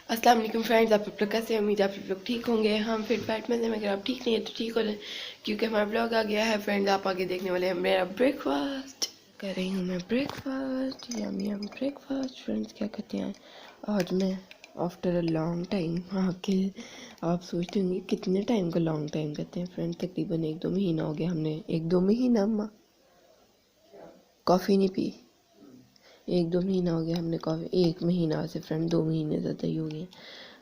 अस्सलाम वालेकुम फ्रेंड्स, आप लोग कैसे हैं? उम्मीद आप लोग ठीक होंगे। हम फिट फैट में से, मगर आप ठीक नहीं है तो ठीक हो जाए, क्योंकि हमारा ब्लॉग आ गया है। फ्रेंड्स, आप आगे देखने वाले हैं मेरा ब्रेकफास्ट। कर रही हूँ मैं ब्रेकफास्ट, यम यम ब्रेकफास्ट। फ्रेंड्स, क्या कहते हैं, आज मैं आफ्टर अ लॉन्ग टाइम आके, आप सोचते होंगे कितने टाइम को लॉन्ग टाइम कहते हैं। फ्रेंड्स, तकरीबन 1-2 महीना हो गया, हमने 1-2 महीना अम्मा कॉफ़ी नहीं पी। 1-2 महीना हो गया हमने कॉफ़ी, 1 महीना से फ्रेंड 2 महीने ज़्यादा ही हो गए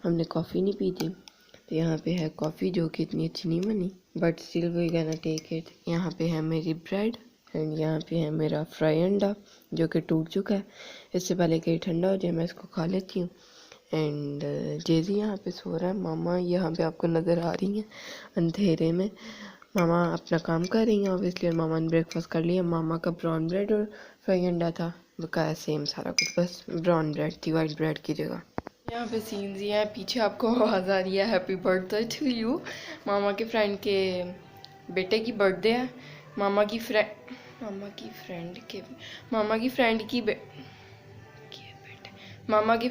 हमने कॉफ़ी नहीं पी थी। तो यहाँ पे है कॉफ़ी, जो कि इतनी अच्छी नहीं बनी, but still we gonna take it. यहाँ पे है मेरी ब्रेड एंड यहाँ पे है मेरा फ्राई अंडा, जो कि टूट चुका है। इससे पहले कि ठंडा हो जाए मैं इसको खा लेती हूँ। एंड जेजी यहाँ पे सो रहा है। मामा यहाँ पे आपको नज़र आ रही हैं अंधेरे में। मामा अपना काम कर रही हैं ऑब्वियसली, और मामा ने ब्रेकफास्ट कर लिया। मामा का ब्राउन ब्रेड और फ्राई अंडा था, बकाया सेम सारा कुछ, बस ब्राउन ब्रेड थी वाइट ब्रेड की जगह। यहाँ पे सीन्स ही हैं, पीछे आपको आवाज़ आ रही है हैप्पी बर्थडे टू यू। मामा के फ्रेंड के बेटे की बर्थडे है। मामा की फ्रेंड मामा की फ्रेंड के मामा की फ्रेंड की बे, मामा की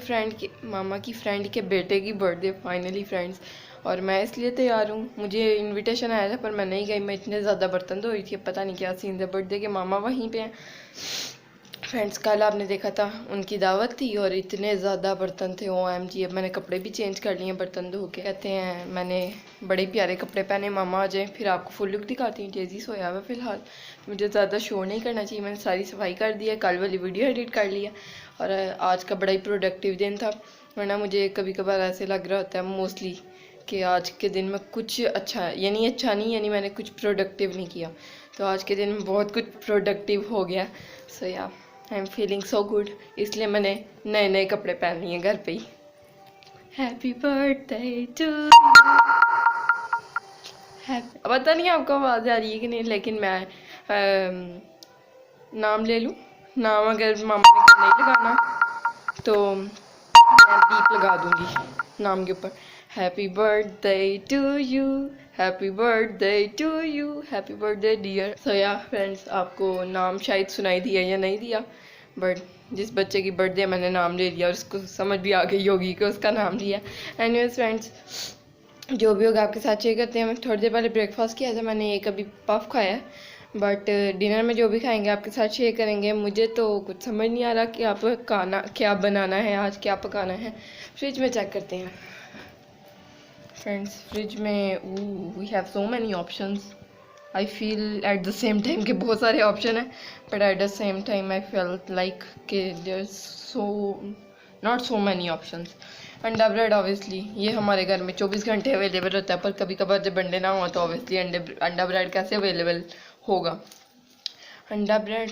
फ्रेंड के बेटे की बर्थडे फाइनली फ्रेंड्स। और मैं इसलिए तैयार हूँ, मुझे इनविटेशन आया था पर मैं नहीं गई। मैं इतने ज़्यादा बर्तन धो रही थी, पता नहीं क्या सीन है बर्थडे के। मामा वहीं पे हैं फ्रेंड्स। कल आपने देखा था उनकी दावत थी और इतने ज़्यादा बर्तन थे, OMG। अब मैंने कपड़े भी चेंज कर लिए बर्तन धो के। कहते हैं मैंने बड़े प्यारे कपड़े पहने, मामा आ जाए फिर आपको फुल लुक दिखाती हूँ। जेजी सोया हुआ फ़िलहाल, मुझे ज़्यादा शो नहीं करना चाहिए। मैंने सारी सफाई कर दी है, कल वाली वीडियो एडिट कर लिया, और आज का बड़ा ही प्रोडक्टिव दिन था। वरना मुझे कभी कभार ऐसे लग रहा होता है मोस्टली कि आज के दिन में कुछ अच्छा, यानी मैंने कुछ प्रोडक्टिव नहीं किया। तो आज के दिन में बहुत कुछ प्रोडक्टिव हो गया। सो या I am feeling so good, इसलिए मैंने नए नए कपड़े पहन लिए घर पे ही। हैप्पी बर्थडे टू, पता नहीं आपको आवाज़ आ रही है कि नहीं, लेकिन मैं नाम ले लूँ। नाम अगर मामा ने नहीं लगाना तो मैं बीप लगा दूंगी नाम के ऊपर। Happy birthday to you, happy birthday to you, happy birthday dear. So yeah friends, आपको नाम शायद सुनाई दिया या नहीं दिया, बट जिस बच्चे की बर्थडे मैंने नाम ले लिया और उसको समझ भी आ गई होगी कि उसका नाम लिया। एनीवेज फ्रेंड्स, जो भी होगा आपके साथ शेयर करते हैं। मैं थोड़ी देर पहले ब्रेकफास्ट किया था, मैंने एक अभी पफ खाया है, बट डिनर में जो भी खाएंगे आपके साथ शेयर करेंगे। मुझे तो कुछ समझ नहीं आ रहा कि आप खाना क्या बनाना है, आज क्या पकाना है। फ्रिज में चेक करते हैं फ्रेंड्स। फ्रिज में we have so many options. I feel at the same time के बहुत सारे ऑप्शन हैं, but at the same time I felt like कि there so not so many options. अंडा ब्रेड ऑब्वियसली ये हमारे घर में 24 घंटे अवेलेबल रहता है, पर कभी कभार जब अंडे ना हो तो ऑब्वियसली अंडा ब्रेड कैसे अवेलेबल होगा। अंडा ब्रेड,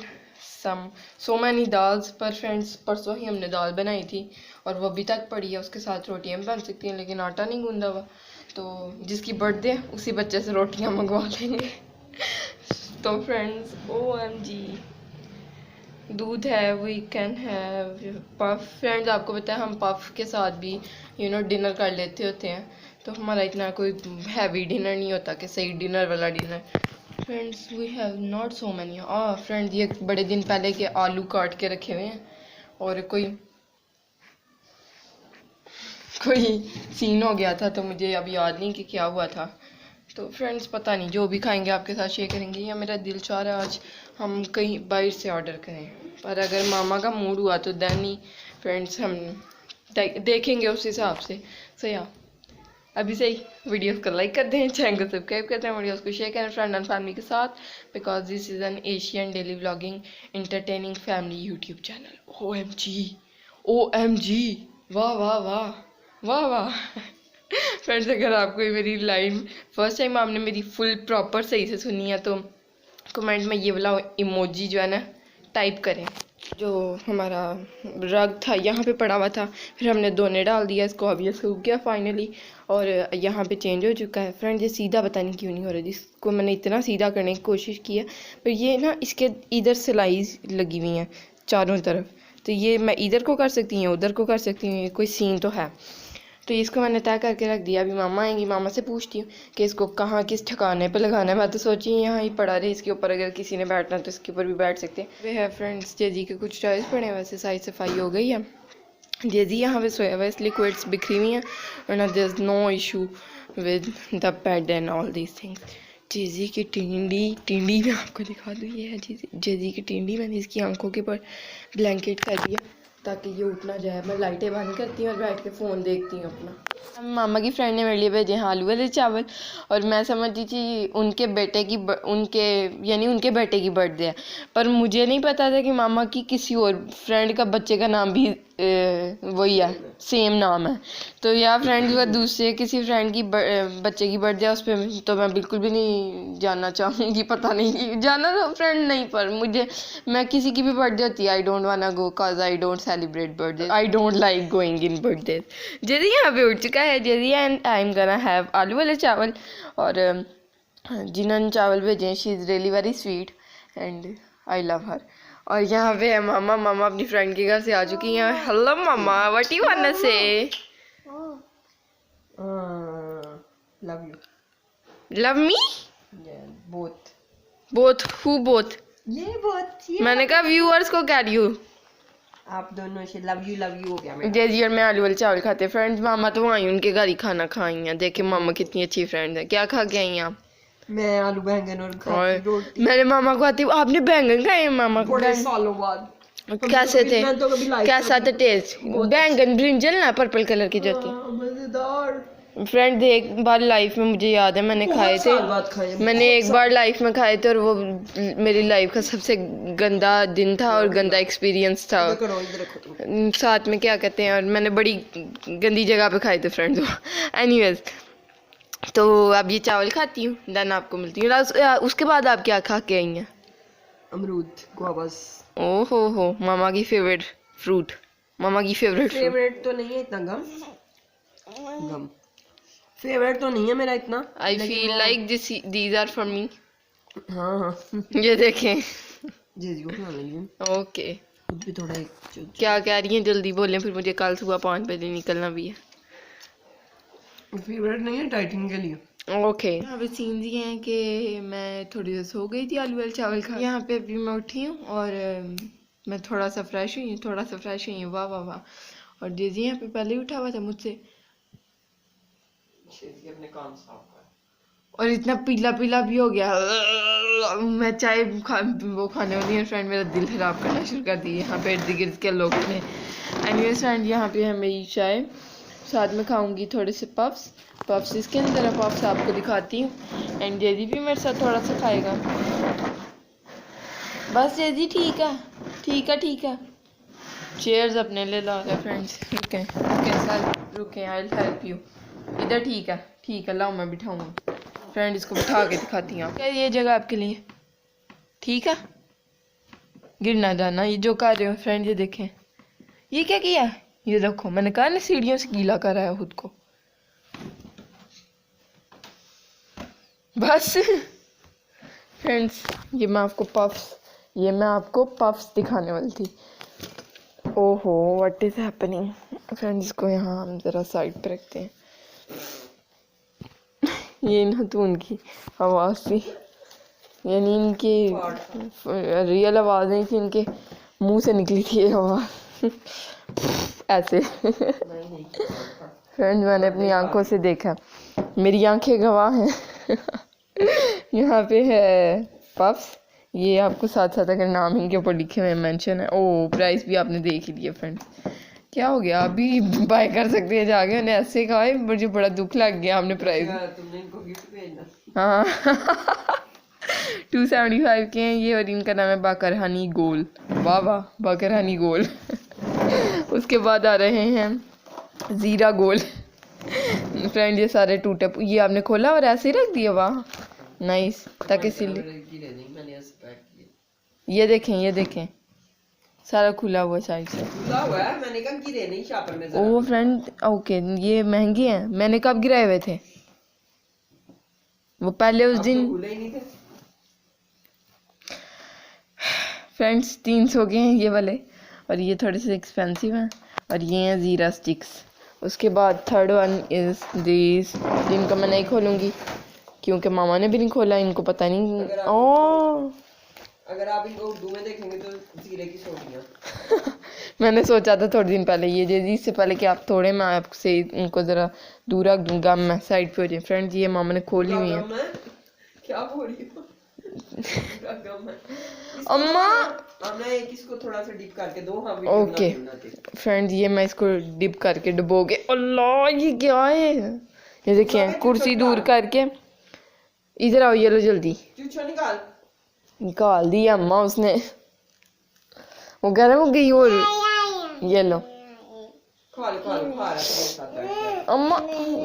सो मैनी दाल्स। पर फ्रेंड्स, परसों ही हमने दाल बनाई थी और वो अभी तक पड़ी है, उसके साथ रोटियां भी बन सकती हैं, लेकिन आटा नहीं गूंदा हुआ। तो जिसकी बर्थडे है उसी बच्चे से रोटियां मंगवा लेंगे। तो फ्रेंड्स, OMG, दूध है, we can have puff. Friends, आपको पता है हम पफ के साथ भी डिनर कर लेते होते हैं, तो हमारा इतना कोई हैवी डिनर नहीं होता कि सही डिनर वाला डिनर। Friends, we have not so many. Friends, ये बड़े दिन पहले के आलू काट के रखे हुए हैं, और कोई सीन हो गया था तो मुझे अब याद नहीं कि क्या हुआ था। तो फ्रेंड्स, पता नहीं, जो भी खाएंगे आपके साथ शेयर करेंगे। या मेरा दिल चाह रहा है आज हम कहीं बाहर से ऑर्डर करें, पर अगर मामा का मूड हुआ तो देन ही फ्रेंड्स हम देखेंगे उस हिसाब से। सो या अभी से ही वीडियोस को लाइक कर दें, चैनल को सब्सक्राइब कर दें, वीडियोस को शेयर करें फ्रेंड एंड फैमिली के साथ, because this is an Asian daily vlogging entertaining family YouTube channel. OMG, वाह वाह वाह वाह वाह। फ्रेंड्स, अगर आपको मेरी लाइन फर्स्ट टाइम आपने मेरी फुल प्रॉपर सही से सुनी है तो कमेंट में ये वाला इमोजी जो है ना टाइप करें। जो हमारा रग था यहाँ पे पड़ा हुआ था, फिर हमने दोने डाल दिया इसको, अब ये सूख गया फाइनली, और यहाँ पे चेंज हो चुका है। फ्रेंड, ये सीधा पता नहीं क्यों नहीं हो रहा, जिसको मैंने इतना सीधा करने की कोशिश की है, पर ये ना इसके इधर सिलाई लगी हुई हैं चारों तरफ, तो ये मैं इधर को कर सकती हूँ उधर को कर सकती हूँ, कोई सीन तो है। तो इसको मैंने तय करके रख दिया। अभी मामा आएंगी, मामा से पूछती हूँ कि इसको कहाँ किस ठिकाने पे लगाना है। मैं तो सोची यहाँ ही पड़ा रहे, इसके ऊपर अगर किसी ने बैठना तो इसके ऊपर भी बैठ सकते हैं। वे है फ्रेंड्स, जेजी के कुछ टॉयज पड़े हैं, वैसे सारी सफाई हो गई है। जेजी यहाँ पे सोया हुआ है, इसलिए लिक्विड्स बिखरी हुई हैं, वरना there is no issue with the bed and all these things. जेजी की टिंडी मैं आपको दिखा दूँ, ये है जेजी की टिंडी। मैंने इसकी आंखों के ऊपर ब्लैंकेट कर दिया ताकि ये उठ ना जाए। मैं लाइटें बंद करती हूँ और बैठ के फ़ोन देखती हूँ अपना। मामा की फ्रेंड ने मेरे लिए भेजे हैं आलू वाले चावल, और मैं समझती थी उनके बेटे की उनके बेटे की बर्थडे है, पर मुझे नहीं पता था कि मामा की किसी और फ्रेंड का बच्चे का नाम भी वही है, सेम नाम है। तो या फ्रेंड का दूसरे किसी फ्रेंड की बच्चे की बर्थडे है, उस पर तो मैं बिल्कुल भी नहीं जानना चाहूँगी। पता नहीं जाना तो फ्रेंड नहीं, पर मैं किसी की भी बर्थडे होती है, I don't wanna go cause I don't celebrate birthday, I don't like going in birthday. जेदी यहाँ पे उठ चुका है, जेदी and I am gonna have आलू वाले चावल। और जिन्होंने चावल भेजे हैं, she is really very sweet and I love her. और यहाँ पे है मामा अपनी फ्रेंड के घर से आ चुकी हैं। हेलो मामा, what you want to say? Love you. Love me? Both who both? ये मैंने कहा व्यूअर्स को कह रही हूँ। आप दोनों से लव यू हो गया मेरा। जेजी और मैं आलू वाले चावल खाते हैं फ्रेंड्स। मामा तो आई उनके घर ही खाना खाई हैं। देखे मामा कितनी अच्छी फ्रेंड है। क्या खा के आई हैं आप? मैं आलू बैंगन और रोटी। मैंने मामा को आती, आपने बैंगन खाए? मामा को बड़े सालों बाद। कैसे थे? मैं तो कभी लाइक कैसा था टेस्ट? बैंगन ब्रिंजल ना, पर्पल कलर के जो थे। मजेदार। फ्रेंड एक बार लाइफ में मुझे याद है मैंने खाए थे। मैंने एक बार लाइफ में खाए थे और वो मेरी लाइफ का सबसे गंदा दिन था और गंदा एक्सपीरियंस था। साथ में क्या कहते हैं, और मैंने बड़ी गंदी जगह पे खाए थे फ्रेंड्स वो। एनीवेज, तो अब ये चावल खाती हूँ, देन आपको मिलती हूँ। उसके बाद आप क्या खा के आई हैं? अमरूद, गुआवास। ओहो, मामा की फेवरेट फ्रूट। मामा की फेवरेट तो नहीं है इतना, गम फेवरेट तो नहीं है मेरा इतना। I feel like these are for me. हाँ ये देखें। जी को खा लेंगे। ओके, खुद भी थोड़ा क्या कह रही हैं? जल्दी बोलें, फिर मुझे कल सुबह 5 बजे निकलना भी है। फेवरेट नहीं है, डाइटिंग के लिए। ओके, यहाँ पे सीन ये हैं कि मैं थोड़ी देर सो गई थी आलू वाले चावल खा। यहाँ पे अभी मैं उठी हूँ और मैं थोड़ा सा फ्रेश हुई हूँ। वाह वाह वाह। और जेजी यहाँ पे पहले ही उठा हुआ था मुझसे, अपने काम साफ कर, और इतना पीला भी हो गया। मैं चाय वो खाने वाली है फ्रेंड, मेरा दिल खराब करना शुरू कर दिया यहाँ पे इर्द गिर्द के लोग ने। एनीवेज फ्रेंड, यहाँ पे है मेरी चाय, साथ में खाऊंगी थोड़े से पफ्स इसके अंदर है। पफ्स आपको दिखाती हूँ एंड जेजी भी मेरे साथ थोड़ा सा खाएगा। बस जेजी ठीक है। चेयर्स अपने ले ला रहे फ्रेंड्स। रुके आई विल हेल्प यू। इधर ठीक है, लाओ मैं बिठाऊंगा। फ्रेंड इसको बिठा के दिखाती हूँ। क्या ये जगह आपके लिए ठीक है? गिर ना जाना, ये जो कर रहे हो फ्रेंड। ये देखें, ये क्या किया? ये देखो, मैंने कहा ना सीढ़ियों से गीला कर रहा है खुद को। बस फ्रेंड्स, ये मैं आपको पफ्स दिखाने वाली थी। ओहो, व्हाट इज हैपनिंग फ्रेंड्स। इसको यहाँ हम ज़रा साइड पे रखते हैं। ये ना तो उनकी आवाज़ थी, यानी इनकी रियल आवाज़ नहीं थी, इनके मुंह से निकली थी ये आवाज़ ऐसे। फ्रेंड्स, मैंने अपनी आंखों से देखा, मेरी आंखें गवाह हैं। यहाँ पे है पफ्स, ये आपको साथ अगर नाम इनके ऊपर लिखे हुए मेंशन है। ओ, प्राइस भी आपने देख ही लिया फ्रेंड्स। क्या हो गया, अभी बाय कर सकते हैं जाके। उन्हें ऐसे कहा, मुझे बड़ा दुख लग गया आपने प्राइस। तुमने इनको गिफ्ट भेजना। हाँ 275 के हैं ये, और इनका नाम है बाकर हनी गोल। वाह वाह, बाकर हनी गोल। उसके बाद आ रहे हैं ज़ीरा गोल। फ्रेंड, ये सारे टूटे, ये आपने खोला और ऐसे ही रख दिया। वाह नाइस, ताकि ये देखें सारा खुला हुआ साइड से। मैंने कब गिरे नहीं शॉपर में। ओ फ्रेंड, ओके, ये महंगे हैं। मैंने कब गिराए हुए थे? वो पहले उस दिन खुले ही नहीं थे। फ्रेंड्स 300 के हैं ये वाले, और ये थोड़े से एक्सपेंसिव हैं, और ये हैं ज़ीरा स्टिक्स। उसके बाद थर्ड वन इज़ दिस, जिनको मैं नहीं खोलूँगी क्योंकि मामा ने भी नहीं खोला, इनको पता नहीं। अगर आप इनको उर्दू में देखेंगे तो जीरे की सोटियाँ। मैंने सोचा था थोड़े दिन पहले ये दे दी, इससे पहले कि आप थोड़े मैं आपसे इनको ज़रा दूर रख दूँ, गम मैं साइड पे हो जाए। फ्रेंड्स ये मामा ने खोली हुई है। क्या बोल रही हो? गम है। अम्मा हमने एक इसको थोड़ा सा डिप करके दो, हम ओके फ्रेंड्स ये मैं इसको डिप करके डुबो के, अल्लाह ये क्या है, ये देखिए कुर्सी दूर करके, इधर आओ ये लो जल्दी, चूचा निकाल दिया अम्मा उसने, वो गर्म हो गई। और ये लो खा रहा है अम्मा,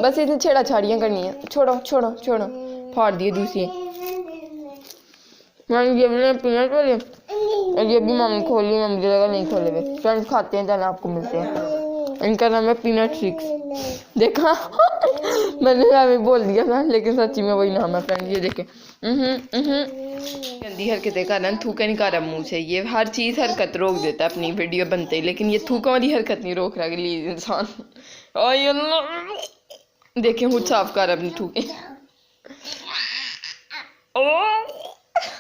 बस इतनी छेड़ा छाड़ियाँ करनी है, छोड़ो छोड़ो छोड़ो, फाड़ दिए दूसरी। मैंने ये भी पीनट वाले और ये भी मम्मी खोली, मैं मुझे लगा नहीं खोले हुए। फ्रेंड्स खाते हैं चल आपको मिलते हैं। इनका नाम है पीनट ट्रिक्स, देखा मैंने अभी बोल दिया था लेकिन सच्ची में वही नाम है। फ्रेंड्स ये देखे गंदी हरकतें कर रहा है, थूका नहीं कर रहा मुँह से, ये हर चीज़ हरकत रोक देता है अपनी वीडियो बनते ही, लेकिन ये थूका वाली हरकत नहीं रोक रहा प्लीज इंसान। देखे खुद साफ कर अपनी थूके।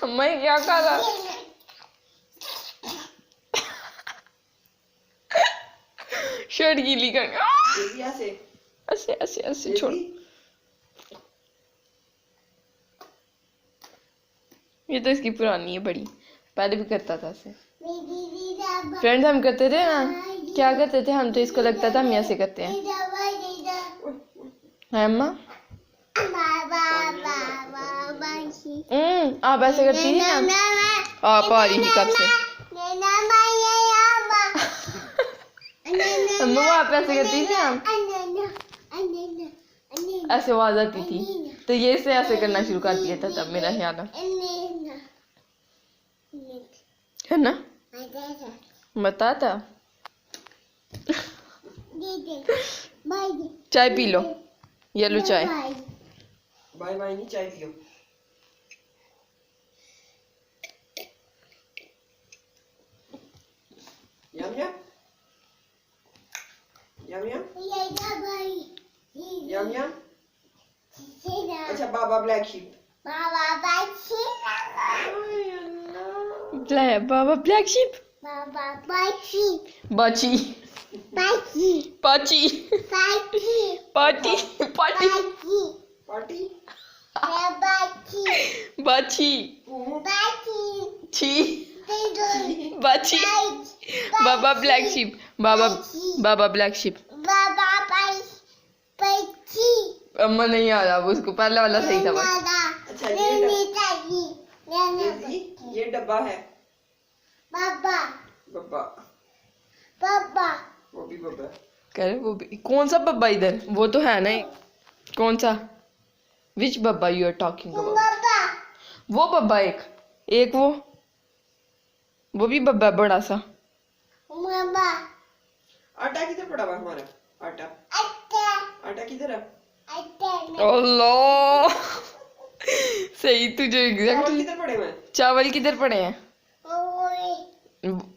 मैं क्या कर रहा, शर्ट गीली कर, ऐसे ऐसे ऐसे छोड़, ये तो इसकी पुरानी है बड़ी, पहले भी करता था ऐसे। फ्रेंड्स हम करते थे ना, क्या करते थे हम, तो इसको लगता था हम ऐसे करते हैं, है अम्मा? आप ऐसे करती थी ना, आप आ रही थी कब से अम्मा, वो आप ऐसे करती थी ना, ऐसे आवाज आती थी, तो ये से ऐसे करना शुरू कर दिया था तब, मेरा ख्याल है ना, बताता। चाय पी लो, ये लो चाय। बाय बाय नहीं, चाय पियो। यम यम यम यम यम यम। अच्छा baa baa black sheep, baa baa black sheep, बाची पाची पार्टी पार्टी पार्टी बाची छी बाची, baa baa black sheep, baa baa black sheep. अम्मा नहीं आ रहा, उसको पहला वाला सही था बस। अच्छा ये डब्बा है, बब्बा वो भी बब्बा कह रहे वो भी, कौन सा बब्बा इधर, वो तो है ना, कौन सा, विच बब्बा यू आर टॉकिंग अबाउट, वो बब्बा एक वो भी बब्बा बड़ा सा। आटा किधर पड़ा हुआ हमारा, आटा किधर है? अल्लाह सही तुझे एग्जैक्टली। किधर पड़े हुए? चावल किधर पड़े हैं?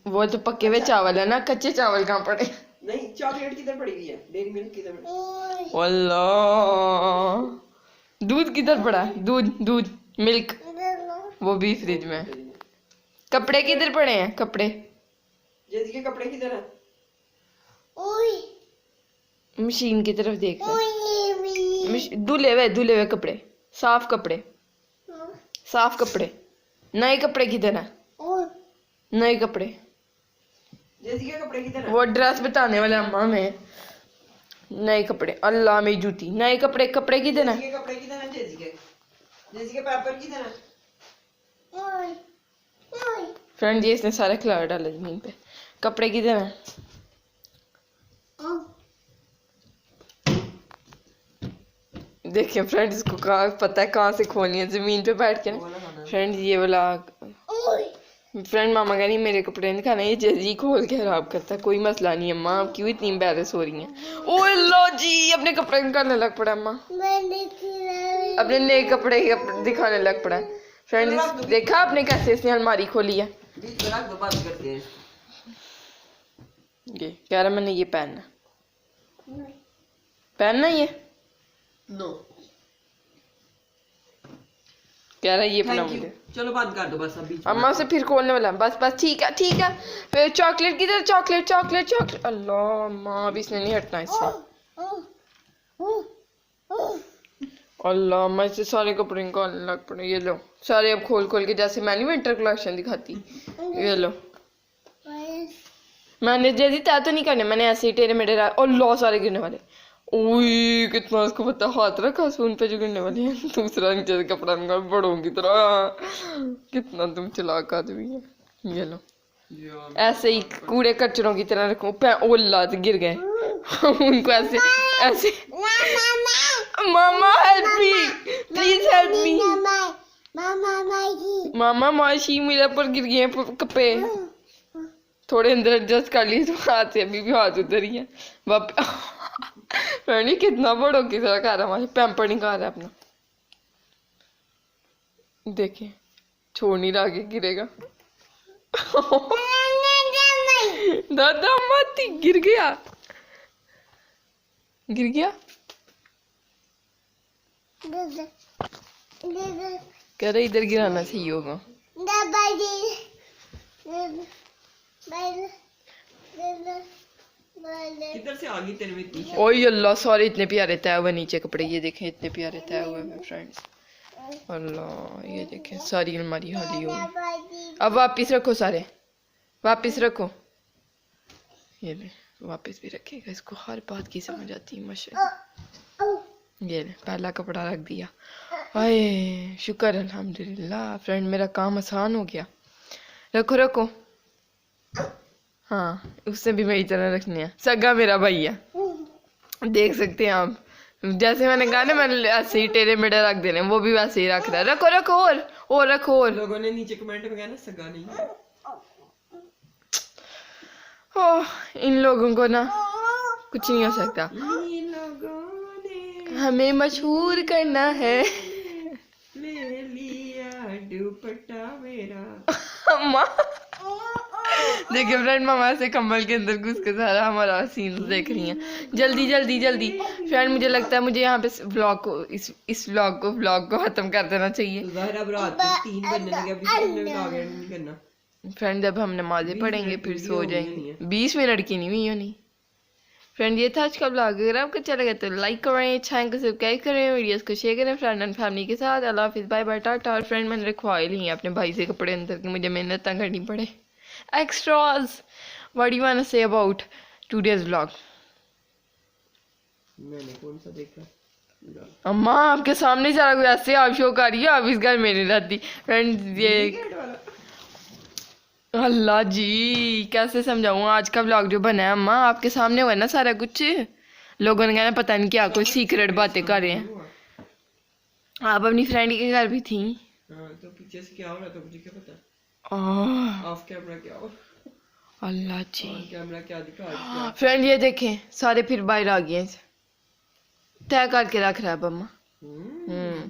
वो तो पके हुए चावल है ना, कच्चे चावल कहाँ पड़े? नहीं, चॉकलेट किधर पड़ी हुई है? डेयरी मिल्क किधर पड़ी? अल्लाह, दूध किधर पड़ा? दूध मिल्क, वो भी फ्रिज में। कपड़े किधर पड़े हैं? कपड़े, जैसे के कपड़े किधर है? मशीन की तरफ देख, धुले हुए कपड़े, साफ कपड़े, नए कपड़े किधर है? नए कपड़े, जैसे के कपड़े किधर है? वो ड्रेस बताने वाले अम्मा में, नए कपड़े, अल्लाह मेरी जूती, नए कपड़े किधर है? कपड़े किधर है? जैसे के पेपर किधर है? फ्रेंड ये इसने सारा खिलाड़ा डाला जमीन पे, कपड़े किधर हैं? देखिए फ्रेंड्स, इसको कहाँ पता है कहाँ से खोलनी है, जमीन पे बैठ के ना। फ्रेंड्स ये वाला, फ्रेंड मामा कह रही मेरे कपड़े नहीं खाना, ये जल्दी खोल के खराब करता है। कोई मसला नहीं अम्मा, आप क्यों इतनी एम्बैरेस हो रही हैं? ओए लो जी, अपने कपड़े निकालने लग पड़ा अम्मा, अपने नए कपड़े दिखाने लग पड़ा। फ्रेंड्स देखा आपने कैसे इसने अलमारी खोली है? ये कह रहा मैंने ये पहनना ये नो, कह रहा है ये अपना थैंक यू। मुझे। चलो बंद कर दो बस अभी। अम्मा से फिर खोलने वाला है। बस बस ठीक है ठीक है। फिर चॉकलेट किधर, चॉकलेट चॉकलेट चॉकलेट, अल्लाह अम्मा अभी इसने नहीं हटना इससे। अल्लाह अम्मा इससे सारे कपड़े निकालने लग पड़े। ये लो सारे अब खोल खोल के, जैसे मैंने विंटर कलेक्शन दिखाती। ये लो मैंने जैसी तय तो नहीं करने, मैंने ऐसे ही टेढ़े मेढ़े अल्लाह सारे गिरने वाले। ओए कितना उसको पता, हाथ रखा सून पे जो गिरने वाली है। दूसरा नीचे से कपड़ा निकाल बड़ों की तरह। कितना तुम चालाक आदमी है। ये लो ऐसे ही कूड़े कचरों की तरह रखो। ओला तो गिर गए। उनको ऐसे ऐसे। मामा help me please help me. मामा माशी मेरे पर गिर गए कपड़े। थोड़े अंदर एडजस्ट कर लिए तो हाथ से, अभी भी हाथ उधर ही है। फ्रेंड कितना बड़ों की तरह कर रहा है, पैम्पर नहीं कर रहा अपना। देखे छोड़ नहीं रहा, आगे गिरेगा। दादा मत, गिर गया गिर गया। कह रहे इधर गिराना सही होगा। किधर से आ गई तेरे में इतनी? ओए अल्लाह सारे इतने प्यारे तय हुए नीचे कपड़े। ये देखें इतने प्यारे तय हुए हैं फ्रेंड्स। अल्लाह ये देखें सारी अलमारी खाली हो गई। अब वापिस रखो सारे, वापिस रखो। ये ले वापिस भी रखेगा, इसको हर बात की समझ आती है माशाल्लाह। ये ले पहला कपड़ा रख दिया। अरे शुक्र अल्हम्दुलिल्लाह फ्रेंड, मेरा काम आसान हो गया। रखो रखो। हाँ उससे भी मेरी तरह रखनी है। सगा मेरा भाई है, देख सकते हैं आप। जैसे मैंने कहा ना, मैंने ऐसे ही टेढ़े मेढ़े रख देने, वो भी वैसे ही रख रहा है। रखो रखो और रखो और। लोगों ने नीचे कमेंट में कहना सगा नहीं है। ओह इन लोगों को ना कुछ नहीं हो सकता। इन लोगों ने हमें मशहूर करना है। ले लिया दुपट्टा मेरा। अम्मा देखिए फ्रेंड, मामा से कम्बल के अंदर घुस के सारा हमारा सीन देख रही हैं। जल्दी जल्दी जल्दी फ्रेंड, मुझे लगता है मुझे यहाँ पे इस व्लॉग को खत्म कर देना चाहिए। ज़ाहिरा रात के 3 बजने लगे, अभी तुमने भी आगे नहीं करना। फ्रेंड जब हम नमाजें पढ़ेंगे फिर वीडियो सो होनी जाएंगे। है। 20 मिनट की नहीं हुई होनी। फ्रेंड ये था आज का ब्लॉग। अगर आपको अच्छा लगे तो लाइक करें, चैनल को सब्सक्राइब करें, वीडियोस को शेयर करें फ्रेंड एंड फैमिली के साथ। अल्लाह हाफिज़, बाय बाय टाटा। और फ्रेंड मैंने रखवा ही ली अपने भाई से कपड़े अंदर की, मुझे मेहनत ना करनी पड़े। Extras. What do you want to say about today's vlog? मैंने कौन सा देखा? अम्मा आपके सामने सारा कुछ ऐसे आप शो कर रही हो, आप इस घर में नहीं रहती। फ्रेंड ये अल्लाह जी कैसे समझाऊँ आज का व्लॉग जो बना है। अम्मा आपके सामने हुआ ना सारा कुछ। लोगों ने कहना पता नहीं क्या कोई सीक्रेट बातें कर रहे हैं। आप अपनी फ्रेंड के घर भी थी। तो पीछे से क्या हो रहा था मुझे क्या पता। ओह ऑफ कैमरा क्या हो, अल्लाह जी। ऑन कैमरा क्या दिखा रहा है? फ्रेंड ये देखें सारे फिर बाहर आ गए, तय करके रख रहा है अब अम्मा। हम्म।